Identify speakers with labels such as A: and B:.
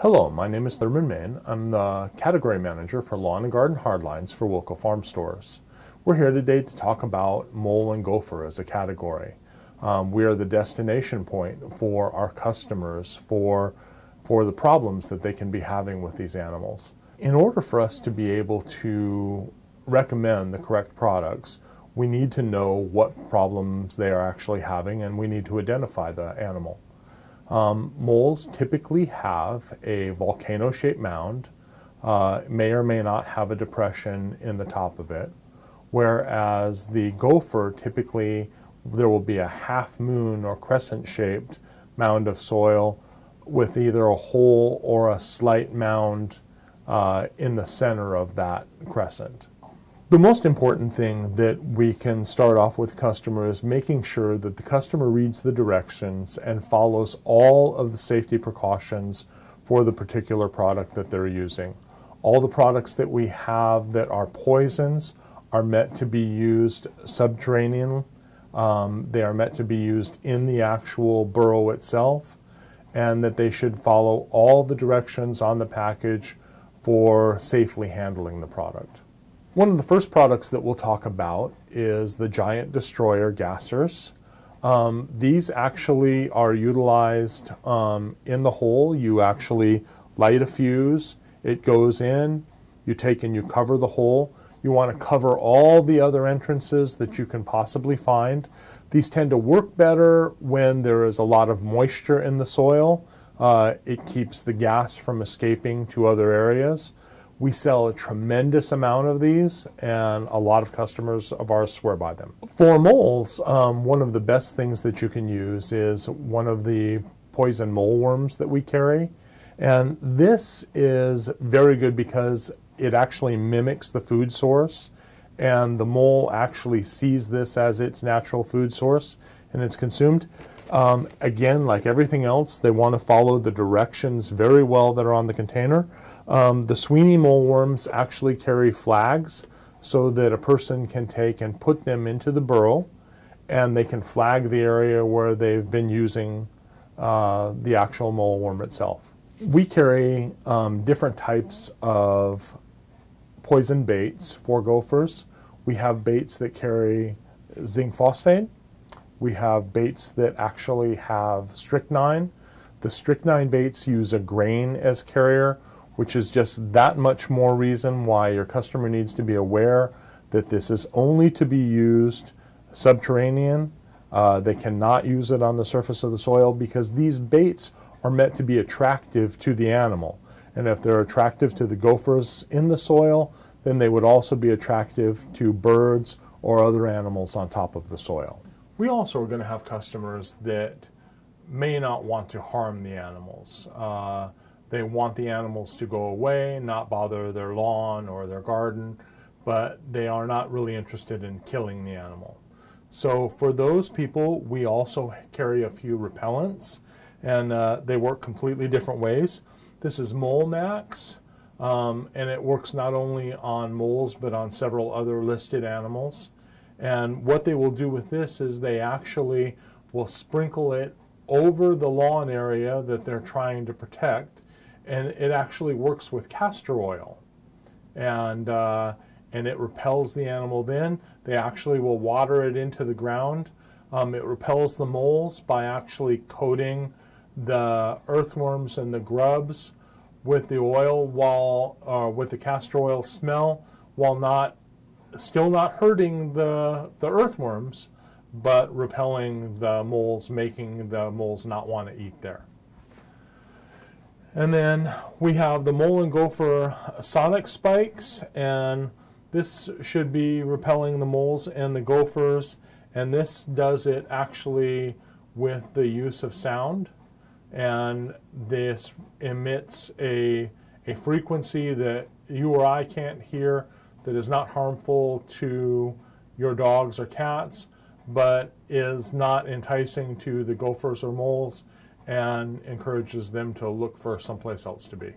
A: Hello, my name is Thurman Main. I'm the category manager for lawn and garden hardlines for Wilco Farm Stores. We're here today to talk about mole and gopher as a category. We are the destination point for our customers for the problems that they can be having with these animals. In order for us to be able to recommend the correct products, we need to know what problems they are actually having, and we need to identify the animal. Moles typically have a volcano-shaped mound, may or may not have a depression in the top of it, whereas the gopher typically there will be a half moon or crescent-shaped mound of soil with either a hole or a slight mound in the center of that crescent. The most important thing that we can start off with customers is making sure that the customer reads the directions and follows all of the safety precautions for the particular product that they're using. All the products that we have that are poisons are meant to be used subterranean. They are meant to be used in the actual burrow itself, and that they should follow all the directions on the package for safely handling the product. One of the first products that we'll talk about is the Giant Destroyer gassers. These actually are utilized in the hole. You actually light a fuse, it goes in, you take and you cover the hole. You want to cover all the other entrances that you can possibly find. These tend to work better when there is a lot of moisture in the soil. It keeps the gas from escaping to other areas. We sell a tremendous amount of these, and a lot of customers of ours swear by them. For moles, one of the best things that you can use is one of the poison mole worms that we carry. And this is very good because it actually mimics the food source, and the mole actually sees this as its natural food source, and it's consumed. Again, like everything else, they want to follow the directions very well that are on the container. The Sweeney mole worms actually carry flags so that a person can take and put them into the burrow, and they can flag the area where they've been using the actual mole worm itself. We carry different types of poison baits for gophers. We have baits that carry zinc phosphate. We have baits that actually have strychnine. The strychnine baits use a grain as carrier, which is just that much more reason why your customer needs to be aware that this is only to be used subterranean. They cannot use it on the surface of the soil because these baits are meant to be attractive to the animal. And if they're attractive to the gophers in the soil, then they would also be attractive to birds or other animals on top of the soil. We also are going to have customers that may not want to harm the animals. They want the animals to go away, not bother their lawn or their garden, but they are not really interested in killing the animal. So for those people, we also carry a few repellents, and they work completely different ways. This is Mole Max, and it works not only on moles, but on several other listed animals. And what they will do with this is they actually will sprinkle it over the lawn area that they're trying to protect. And it actually works with castor oil, and it repels the animal. Then they actually will water it into the ground. It repels the moles by actually coating the earthworms and the grubs with the oil, with the castor oil smell, while still not hurting the earthworms, but repelling the moles, making the moles not want to eat there. And then we have the mole and gopher sonic spikes, and this should be repelling the moles and the gophers, and this does it actually with the use of sound, and this emits a frequency that you or I can't hear, that is not harmful to your dogs or cats, but is not enticing to the gophers or moles, and encourages them to look for someplace else to be.